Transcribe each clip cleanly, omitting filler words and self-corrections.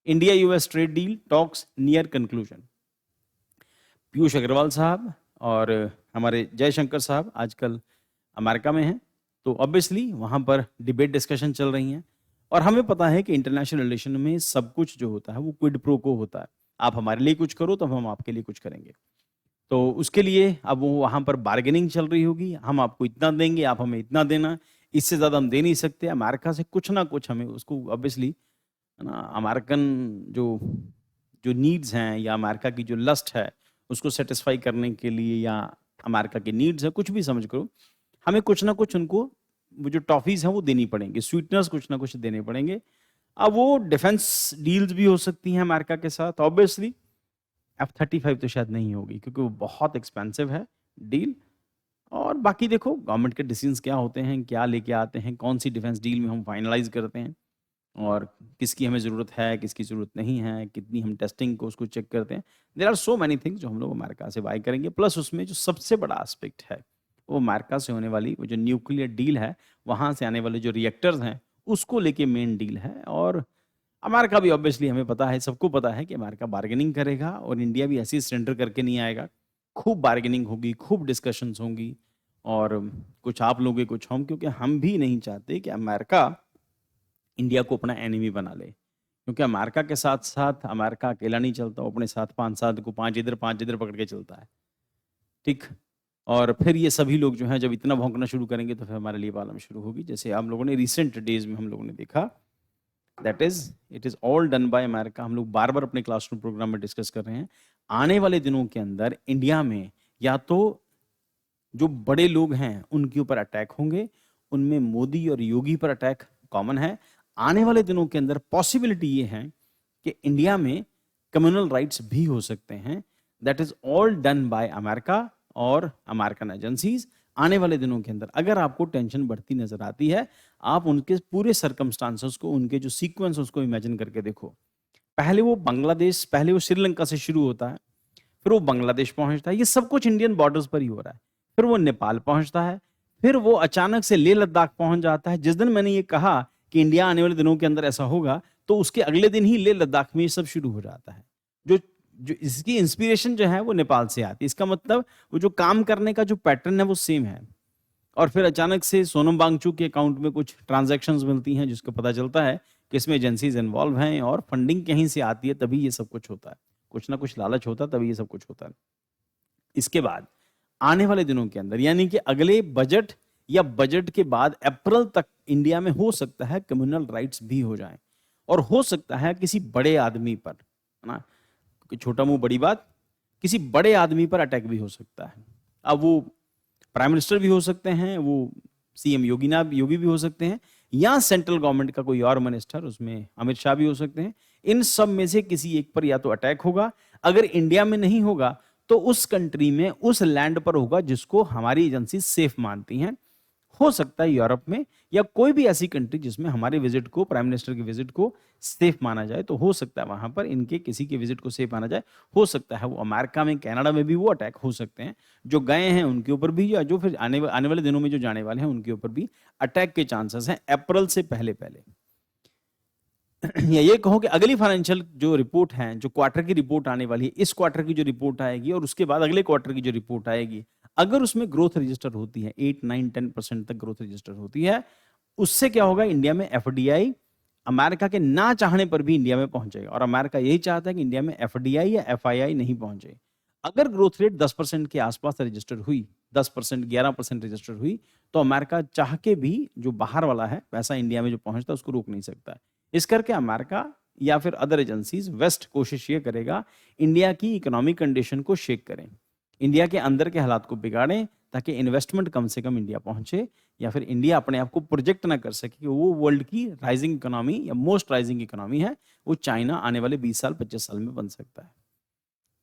India US trade deal talks near conclusion. Piyush Agrawal साहब और हमारे जयशंकर साहब आजकल अमेरिका में हैं, तो ऑब्वियसली वहाँ पर डिबेट डिस्कशन चल रही हैं और हमें पता है कि इंटरनेशनल रिलेशन में सब कुछ जो होता है वो क्विड प्रो को होता है। आप हमारे लिए कुछ करो तो हम आपके लिए कुछ करेंगे। तो उसके लिए अब वो वहाँ पर बार्गेनिंग चल रही होगी, हम आपको इतना देंगे, आप हमें इतना देना, इससे ज़्यादा हम दे नहीं सकते। अमेरिका से कुछ ना कुछ हमें उसको ऑब्वियसली है ना, अमेरिकन जो जो नीड्स हैं या अमेरिका की जो लस्ट है उसको सेटिस्फाई करने के लिए या अमेरिका की नीड्स है, कुछ भी समझ करो, हमें कुछ ना कुछ उनको वो जो टॉफीज हैं वो देनी पड़ेंगी, स्वीटनर्स कुछ ना कुछ देने पड़ेंगे। अब वो डिफेंस डील्स भी हो सकती हैं अमेरिका के साथ, ऑब्वियसली F-35 तो शायद नहीं होगी क्योंकि वो बहुत एक्सपेंसिव है डील। और बाकी देखो गवर्नमेंट के डिसीजंस क्या होते हैं, क्या लेके आते हैं, कौन सी डिफेंस डील में हम फाइनलाइज करते हैं और किसकी हमें ज़रूरत है, किसकी ज़रूरत नहीं है, कितनी हम टेस्टिंग को उसको चेक करते हैं। There are so many things जो हम लोग अमेरिका से बाय करेंगे। प्लस उसमें जो सबसे बड़ा एस्पेक्ट है वो अमेरिका से होने वाली वो जो न्यूक्लियर डील है, वहाँ से आने वाले जो रिएक्टर्स हैं उसको लेके मेन डील है। और अमेरिका भी ऑब्वियसली हमें पता है, सबको पता है कि अमेरिका बार्गेनिंग करेगा और इंडिया भी ऐसे ही सरेंडर करके नहीं आएगा। खूब बार्गेनिंग होगी, खूब डिस्कशंस होंगी और कुछ आप लोगे कुछ हम, क्योंकि हम भी नहीं चाहते कि अमेरिका इंडिया को अपना एनिमी बना ले। क्योंकि अमेरिका के साथ साथ अमेरिका अकेला नहीं चलता, वो अपने साथ 5-7 को 5 इधर पकड़ के चलता है, ठीक। और फिर ये सभी लोग जो हैं जब इतना भौंकना शुरू करेंगे तो फिर हमारे लिए प्रॉब्लम शुरू होगी। जैसे हम लोगों ने रिसेंट डेज में हम लोगों ने देखा, that is it is all done by America. हम लोग बार बार अपने क्लासरूम प्रोग्राम में डिस्कस कर रहे हैं, आने वाले दिनों के अंदर इंडिया में या तो जो बड़े लोग हैं उनके ऊपर अटैक होंगे, उनमें मोदी और योगी पर अटैक कॉमन है। आने वाले दिनों के अंदर पॉसिबिलिटी ये है कि इंडिया में कम्युनल राइट्स भी हो सकते हैं। That is all done by America और अमेरिकन एजेंसीज। आने वाले दिनों के अंदर अगर आपको टेंशन बढ़ती नजर आती है, आप उनके पूरे सर्कमस्टांसेस को, उनके जो सीक्वेंस उसको इमेजिन करके देखो। पहले वो बांग्लादेश, पहले वो श्रीलंका से शुरू होता है, फिर वो बांग्लादेश पहुंचता है, ये सब कुछ इंडियन बॉर्डर्स पर ही हो रहा है। फिर वो नेपाल पहुंचता है, फिर वो अचानक से लेह लद्दाख पहुंच जाता है। जिस दिन मैंने ये कहा कि इंडिया आने वाले दिनों के अंदर ऐसा होगा, तो उसके अगले दिन ही लेह लद्दाख में ये सब शुरू हो जाता है। जो जो इसकी इंस्पिरेशन जो है वो नेपाल से आती है। इसका मतलब वो जो काम करने का जो पैटर्न है वो सेम है। और फिर अचानक से सोनम वांगचुक के अकाउंट में कुछ ट्रांजैक्शंस मिलती हैं जिसको पता चलता है कि इसमें एजेंसीज इन्वॉल्व हैं और फंडिंग कहीं से आती है, तभी ये सब कुछ होता है। कुछ ना कुछ लालच होता है, तभी ये सब कुछ होता है। इसके बाद आने वाले दिनों के अंदर यानी कि अगले बजट या बजट के बाद अप्रैल तक इंडिया में हो सकता है कम्युनल राइट्स भी हो जाएं और हो सकता है किसी बड़े आदमी पर, है ना, क्योंकि छोटा मुंह बड़ी बात, किसी बड़े आदमी पर अटैक भी हो सकता है। अब वो प्राइम मिनिस्टर भी हो सकते हैं, वो सीएम योगी भी हो सकते हैं, या सेंट्रल गवर्नमेंट का कोई और मिनिस्टर, उसमें अमित शाह भी हो सकते हैं। इन सब में से किसी एक पर या तो अटैक होगा। अगर इंडिया में नहीं होगा तो उस कंट्री में, उस लैंड पर होगा जिसको हमारी एजेंसी सेफ मानती हैं। हो सकता है यूरोप में या कोई भी ऐसी कंट्री जिसमें हमारे विजिट को, प्राइम मिनिस्टर के विजिट को सेफ माना जाए, तो हो सकता है वहां पर इनके किसी के विजिट को सेफ माना जाए। हो सकता है वो अमेरिका में, कनाडा में भी वो अटैक हो सकते हैं। जो गए हैं उनके ऊपर भी या जो फिर आने वाले दिनों में जो जाने वाले हैं उनके ऊपर भी अटैक के चांसेस हैं अप्रैल से पहले पहले। या ये कहो कि अगली फाइनेंशियल जो रिपोर्ट है, जो क्वार्टर की रिपोर्ट आने वाली है, इस क्वार्टर की जो रिपोर्ट आएगी और उसके बाद अगले क्वार्टर की जो रिपोर्ट आएगी, अगर उसमें ग्रोथ रजिस्टर होती है 8, 9, 10% तक ग्रोथ रजिस्टर होती है, उससे क्या होगा, इंडिया में एफडीआई अमेरिका के ना चाहने पर भी इंडिया में पहुंचेगा। और अमेरिका यही चाहता है कि इंडिया में एफडीआई या एफआईआई नहीं पहुंचे। अगर ग्रोथ रेट 10% के आसपास रजिस्टर हुई, 10%, 11% रजिस्टर हुई, तो अमेरिका चाह के भी जो बाहर वाला है पैसा इंडिया में जो पहुंचता है उसको रोक नहीं सकता है। इस करके अमेरिका या फिर अदर एजेंसीज, वेस्ट कोशिश ये करेगा इंडिया की इकोनॉमिक कंडीशन को शेक करें, इंडिया के अंदर के हालात को बिगाड़ें, ताकि इन्वेस्टमेंट कम से कम इंडिया पहुंचे, या फिर इंडिया अपने आप को प्रोजेक्ट ना कर सके कि वो वर्ल्ड की राइजिंग इकोनॉमी या मोस्ट राइजिंग इकोनॉमी है, वो चाइना आने वाले 20 साल 25 साल में बन सकता है।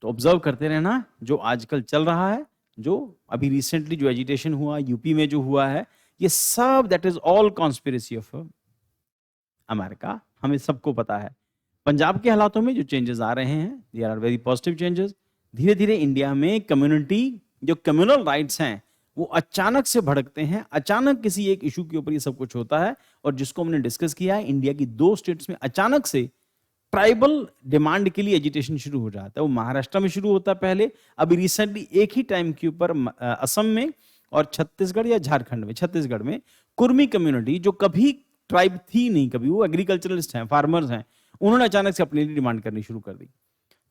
तो ऑब्जर्व करते रहना जो आजकल चल रहा है, जो अभी रिसेंटली जो एजिटेशन हुआ यूपी में जो हुआ है, ये सब that is all conspiracy of America, हमें सबको पता है। पंजाब के हालातों में जो चेंजेस आ रहे हैं, they are very positive changes. धीरे धीरे इंडिया में कम्युनिटी, जो कम्युनल राइट्स हैं, वो अचानक से भड़कते हैं, अचानक किसी एक इशू के ऊपर ये सब कुछ होता है। और जिसको हमने डिस्कस किया है, इंडिया की 2 स्टेट्स में अचानक से ट्राइबल डिमांड के लिए एजिटेशन शुरू हो जाता है। वो महाराष्ट्र में शुरू होता है पहले, अभी रिसेंटली एक ही टाइम के ऊपर असम में और छत्तीसगढ़ या झारखंड में, छत्तीसगढ़ में कुर्मी कम्युनिटी जो कभी ट्राइब थी नहीं, कभी वो एग्रीकल्चरलिस्ट हैं, फार्मर्स हैं, उन्होंने अचानक से अपने लिए डिमांड करनी शुरू कर दी।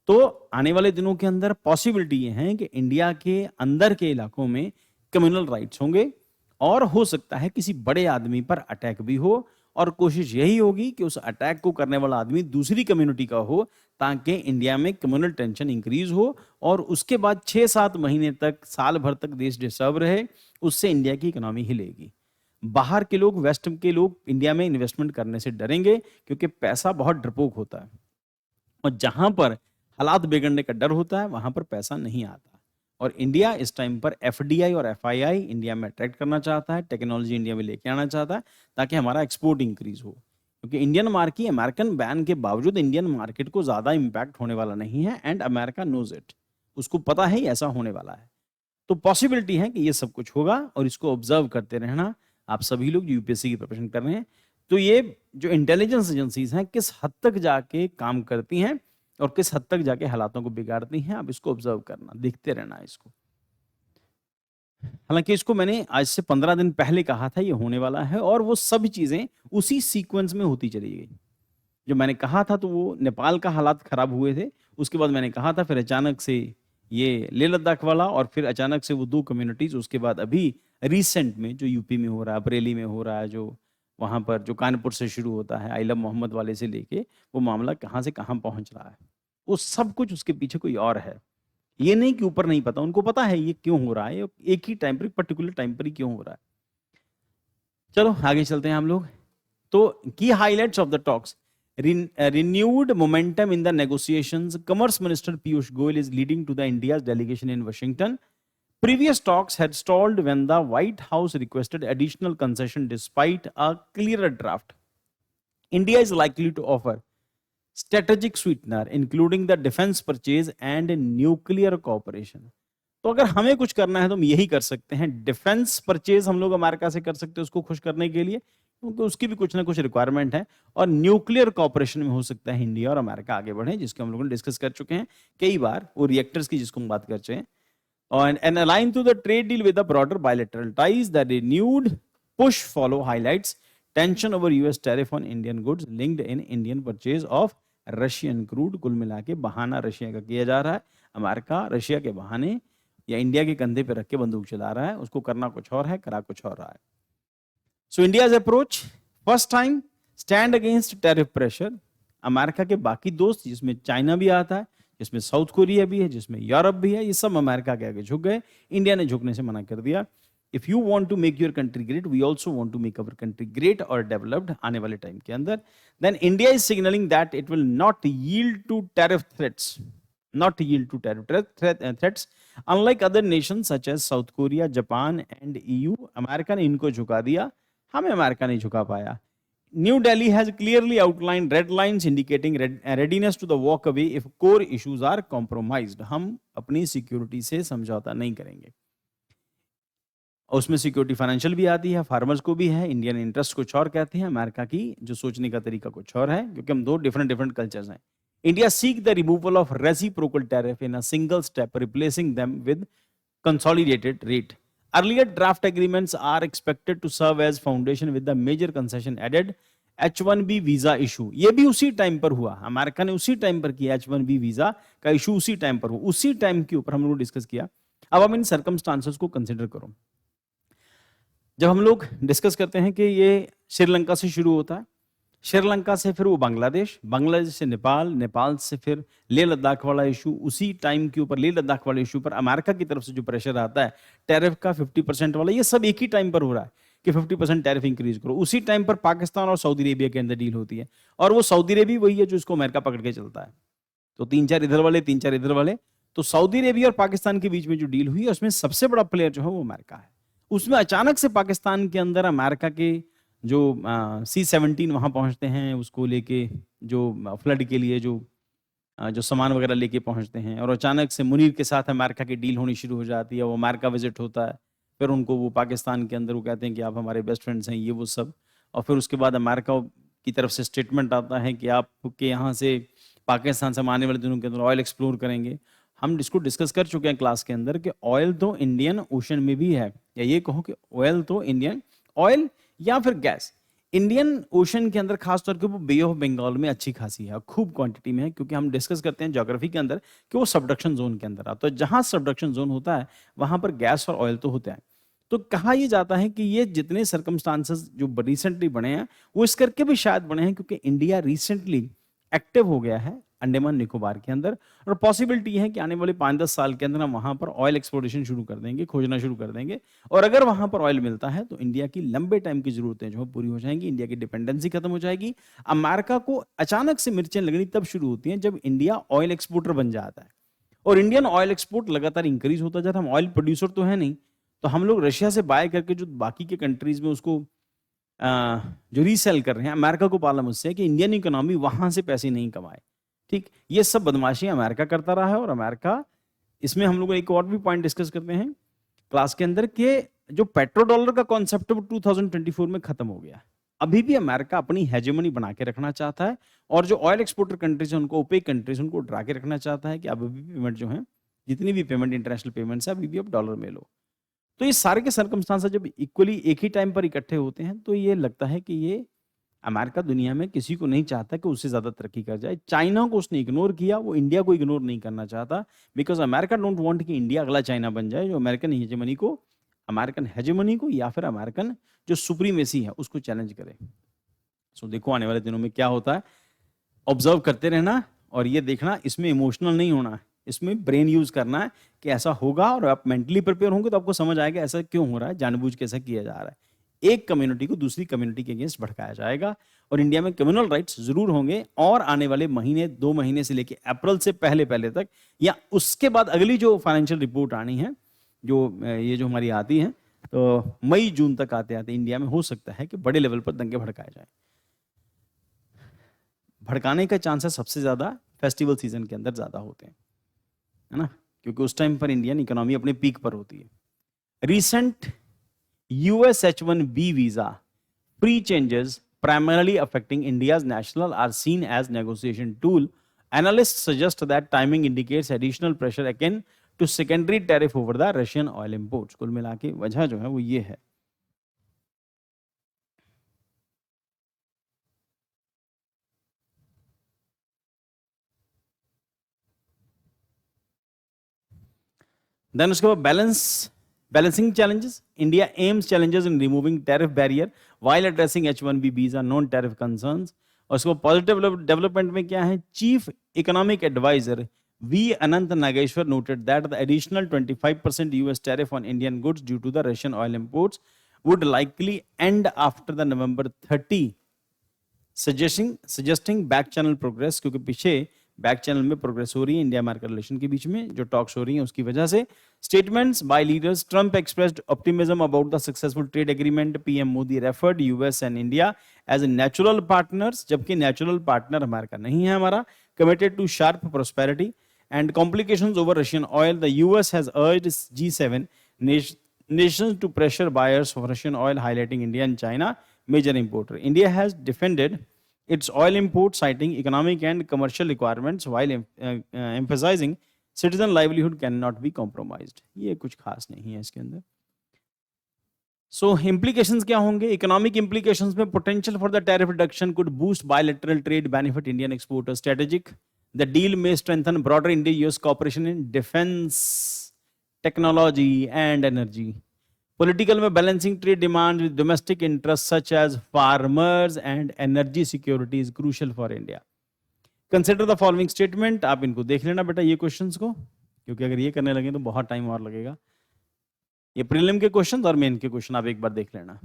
तो आने वाले दिनों के अंदर पॉसिबिलिटी ये है कि इंडिया के अंदर के इलाकों में कम्युनल राइट्स होंगे और हो सकता है किसी बड़े आदमी पर अटैक भी हो, और कोशिश यही होगी कि उस अटैक को करने वाला आदमी दूसरी कम्युनिटी का हो, ताकि इंडिया में कम्युनल टेंशन इंक्रीज हो और उसके बाद 6-7 महीने तक, साल भर तक देश डिस्टर्ब रहे। उससे इंडिया की इकोनॉमी हिलेगी। बाहर के लोग, वेस्ट के लोग इंडिया में इन्वेस्टमेंट करने से डरेंगे, क्योंकि पैसा बहुत डरपोक होता है और जहां पर हालात बिगड़ने का डर होता है वहां पर पैसा नहीं आता। और इंडिया इस टाइम पर एफडीआई और एफआईआई इंडिया में अट्रैक्ट करना चाहता है, टेक्नोलॉजी इंडिया में लेके आना चाहता है, ताकि हमारा एक्सपोर्ट इंक्रीज हो। क्योंकि इंडियन मार्केट, अमेरिकन बैन के बावजूद इंडियन मार्केट को ज्यादा इंपैक्ट होने वाला नहीं है, एंड अमेरिका नोज इट, उसको पता है ऐसा होने वाला है। तो पॉसिबिलिटी है कि ये सब कुछ होगा और इसको ऑब्जर्व करते रहना। आप सभी लोग यूपीएससी की प्रिपरेशन कर रहे हैं, तो ये जो इंटेलिजेंस एजेंसीज हैं किस हद तक जाके काम करती हैं और किस हद तक जाके हालातों को बिगाड़ती हैं, आप इसको ऑब्जर्व करना, देखते रहना इसको। हालांकि इसको मैंने आज से 15 दिन पहले कहा था ये होने वाला है, और वो सब चीजें उसी सीक्वेंस में होती चली गई। जो मैंने कहा था तो वो नेपाल का हालात खराब हुए थे, उसके बाद मैंने कहा था, फिर अचानक से ये लेह लद्दाख वाला, और फिर अचानक से वो 2 कम्युनिटीज, उसके बाद अभी रिसेंट में जो यूपी में हो रहा है, बरेली में हो रहा है, जो वहां पर जो कानपुर से शुरू होता है, आइलम मोहम्मद वाले से लेके वो मामला कहाँ से कहाँ पहुंच रहा है, वो सब कुछ उसके पीछे कोई और है। ये नहीं कि ऊपर नहीं पता, उनको पता है ये क्यों हो रहा है, ये एक ही टाइम पर, पर्टिकुलर टाइम पर ही क्यों हो रहा है। चलो आगे चलते हैं हम लोग। तो की highlights of the talks: renewed momentum in the negotiations. Commerce Minister Piyush Goyal is leading to the India's delegation in Washington. Previous talks had stalled when the White House requested additional concession despite a clearer draft. India is likely to offer strategic sweetener, including the defense purchase and nuclear cooperation. तो अगर हमें कुछ करना है तो हम यही कर सकते हैं, डिफेंस परचेज हम लोग अमेरिका से कर सकते हैं उसको खुश करने के लिए, क्योंकि उसकी भी कुछ ना कुछ रिक्वायरमेंट है, और न्यूक्लियर कॉपरेशन में हो सकता है इंडिया और अमेरिका आगे बढ़े, जिसको हम लोगों ने डिस्कस कर चुके हैं कई बार, वो रिएक्टर्स की जिसको हम बात कर चुके हैं। और an align to the trade deal with the broader bilateral ties, the renewed push follow highlights tension over US tariff on Indian goods linked in Indian purchase of Russian crude. कुल मिला के बहाना रशिया का किया जा रहा है, America Russia के बहाने या इंडिया के कंधे पे रख के बंदूक चला रहा है, उसको करना कुछ और है, करा कुछ और रहा है। सो India's approach: first time stand against tariff pressure. America के बाकी दोस्त, जिसमें चाइना भी आता है, जिसमें साउथ कोरिया भी है, जिसमें यूरोप भी है, ये सब अमेरिका के आगे झुक गए। इंडिया ने झुकने से मना कर दिया। If you want to make your country great, we also want to make our country great और डेवलप्ड आने वाले टाइम के अंदर। Then India is signalling that it will not yield to tariff threats, not yield to tariff threats. Unlike other nations such as South Korea, Japan and EU, America ने इनको झुका दिया, हमें अमेरिका नहीं झुका पाया। New Delhi has clearly outlined red lines indicating readiness to the walk away if core issues are compromised. हम अपनी सिक्योरिटी से समझौता नहीं करेंगे। उसमें सिक्योरिटी फाइनेंशियल भी आती है, फार्मर्स को भी है, इंडियन इंटरेस्ट कुछ और कहते हैं, अमेरिका की जो सोचने का तरीका कुछ और है, क्योंकि हम दो डिफरेंट कल्चर्स हैं। India seek the removal of reciprocal tariff in a single step, replacing them with consolidated rate. Earlier draft agreements are expected to serve as foundation with the major concession added. H1B visa issue, ये भी उसी time पर हुआ, America ने उसी time पर किया, H1B visa का इशू उसी टाइम पर हुआ, उसी टाइम के ऊपर हम लोग डिस्कस किया। अब हम इन सर्कमस्टांसेस को कंसिडर करो। जब हम लोग डिस्कस करते हैं कि ये श्रीलंका से शुरू होता है, श्रीलंका से फिर वो बांग्लादेश, बांग्लादेश से नेपाल, नेपाल से फिर लेह लद्दाख वाला इशू, उसी टाइम के ऊपर लेह लद्दाख वाले इशू पर अमेरिका की तरफ से जो प्रेशर आता है टैरिफ का 50% वाला, ये सब एक ही टाइम पर हो रहा है कि 50% टैरिफ इंक्रीज करो। उसी टाइम पर पाकिस्तान और सऊदी अरेबिया के अंदर डील होती है, और वो सऊदी अरेबिया वही है जो इसको अमेरिका पकड़ के चलता है। तो 3-4 इधर वाले, 3-4 इधर वाले, तो सऊदी अरेबिया और पाकिस्तान के बीच में जो डील हुई है उसमें सबसे बड़ा प्लेयर जो है वो अमेरिका है। उसमें अचानक से पाकिस्तान के अंदर अमेरिका के जो C-17 वहां पहुंचते हैं, उसको लेके जो फ्लड के लिए जो सामान वगैरह लेके पहुंचते हैं, और अचानक से मुनीर के साथ अमेरिका की डील होनी शुरू हो जाती है। वो अमेरिका विजिट होता है, फिर उनको वो पाकिस्तान के अंदर वो कहते हैं कि आप हमारे बेस्ट फ्रेंड्स हैं, ये वो सब। और फिर उसके बाद अमेरिका की तरफ से स्टेटमेंट आता है कि आपके यहाँ से पाकिस्तान से हम आने वाले दिनों के अंदर ऑयल एक्सप्लोर करेंगे। हम इसको डिस्कस कर चुके हैं क्लास के अंदर कि ऑयल तो इंडियन ओशन में भी है, या ये कहो कि ऑयल तो इंडियन ऑयल या फिर गैस इंडियन ओशन के अंदर खासतौर पे वो बे ऑफ बंगाल में अच्छी खासी है, खूब क्वांटिटी में है, क्योंकि हम डिस्कस करते हैं ज्योग्राफी के अंदर कि वो सबडक्शन जोन के अंदर आता है। तो जहां सबडक्शन जोन होता है वहां पर गैस और ऑयल तो होता है। तो कहा यह जाता है कि ये जितने सर्कमस्टांसेस जो रिसेंटली बने हैं वो इस करके भी शायद बने हैं क्योंकि इंडिया रिसेंटली एक्टिव हो गया है अंडमान निकोबार के अंदर, और पॉसिबिलिटी है कि आने वाले 5-10 साल के अंदर हम वहां पर ऑयल एक्सप्लोरेशन शुरू कर देंगे, खोजना शुरू कर देंगे। और अगर वहां पर ऑयल मिलता है तो इंडिया की लंबे टाइम की जरूरतें जो है पूरी हो जाएंगी, इंडिया की डिपेंडेंसी खत्म हो जाएगी। अमेरिका को अचानक से मिर्चें लगनी तब शुरू होती हैं जब इंडिया ऑयल एक्सपोर्टर बन जाता है, और इंडियन ऑयल एक्सपोर्ट लगातार इंक्रीज होता जाता है। हम ऑयल प्रोड्यूसर तो है नहीं, तो हम लोग रशिया से बाय करके जो बाकी के कंट्रीज में उसको जो रीसेल कर रहे हैं, अमेरिका को प्रॉब्लम उससे है कि इंडियन इकोनॉमी वहां से पैसे नहीं कमाए। ठीक, ये सब बदमाशी अमेरिका करता रहा है, और अमेरिका इसमें हम लोग एक और भी पॉइंट डिस्कस करते हैं क्लास के अंदर कि जो पेट्रो डॉलर का कॉन्सेप्ट है वो 2024 में खत्म हो गया। अभी भी अमेरिका अपनी हेजेमनी बना के रखना चाहता है, और जो ऑयल एक्सपोर्टर कंट्रीज है उनको, ओपेक कंट्रीज, उनको डरा के रखना चाहता है कि अभी भी पेमेंट जो है, जितनी भी पेमेंट इंटरनेशनल पेमेंट्स है अभी भी अब डॉलर में लो। तो ये सारे के सर्कमस्टांसेस जब इक्वली एक ही टाइम पर इकट्ठे होते हैं तो ये लगता है कि ये अमेरिका दुनिया में किसी को नहीं चाहता कि उससे ज्यादा तरक्की कर जाए। चाइना को उसने इग्नोर किया, वो इंडिया को इग्नोर नहीं करना चाहता, बिकॉज अमेरिका डोंट वांट कि इंडिया अगला चाइना बन जाए, जो अमेरिकन हेजेमनी को या फिर अमेरिकन जो सुप्रीमेसी है उसको चैलेंज करे। सो देखो आने वाले दिनों में क्या होता है, ऑब्जर्व करते रहना, और ये देखना, इसमें इमोशनल नहीं होना है, इसमें ब्रेन यूज करना है कि ऐसा होगा, और आप मेंटली प्रिपेयर होंगे तो आपको समझ आएगा ऐसा क्यों हो रहा है, जानबूझ के ऐसा किया जा रहा है। एक कम्युनिटी को दूसरी कम्युनिटी के अगेंस्ट भड़काया जाएगा, और इंडिया में कम्युनल राइट्स जरूर होंगे, और आने वाले महीने 2 महीने से लेके अप्रैल से पहले पहले तक, या उसके बाद अगली जो फाइनेंशियल रिपोर्ट आनी है, जो ये जो हमारी आती है, तो मई जून तक आते आते इंडिया में हो सकता है कि बड़े लेवल पर दंगे भड़काए जाए। भड़काने का चांसेस सबसे ज्यादा फेस्टिवल सीजन के अंदर ज्यादा होते हैं, है ना, क्योंकि उस टाइम पर इंडियन इकोनॉमी अपने पीक पर होती है। Recent US H-1B visa free changes primarily affecting India's national are seen as negotiation tool. Analysts suggest that timing indicates additional pressure akin to secondary tariff over the Russian oil imports. कुल मिला के वजह जो है वो ये है। Then उसके बाद balancing challenges. India aims challenges in removing tariff barrier while addressing H-1B visa non-tariff concerns. और उसको पॉजिटिव डेवलपमेंट में क्या है, chief economic advisor V. Anant Nageshwar noted that the additional 25% US tariff on Indian goods due to the Russian oil imports would likely end after the November 30, suggesting back channel progress, क्योंकि पीछे back channel में progress हो रही है India America relation के बीच में, जो talks हो रही हैं उसकी वजह से। Statements by leaders, Trump expressed optimism about the successful trade agreement, PM Modi referred US and India as natural partners, जबकि नेचुरल पार्टनर अमेरिका नहीं है हमारा, committed to sharp prosperity and complications over Russian oil. The US has urged G7 nations to pressure buyers for Russian oil, highlighting India and China major importer. India has defended its oil imports, citing economic and commercial requirements while emphasizing citizen livelihood cannot be compromised. ये कुछ खास नहीं है इसके अंदर। So implications क्या होंगे? Economic implications में potential for the tariff reduction could boost bilateral trade, benefit Indian exporters. Strategic, the deal may strengthen broader India-US cooperation in defense, technology and energy. Political में balancing trade demands with domestic interests such as farmers and energy security is crucial for India. Consider the following statement. आप इनको देख लेना बेटा ये questions को, क्योंकि अगर ये करने लगे तो बहुत टाइम और लगेगा। ये प्रीलिम के क्वेश्चन और मेन के क्वेश्चन आप एक बार देख लेना।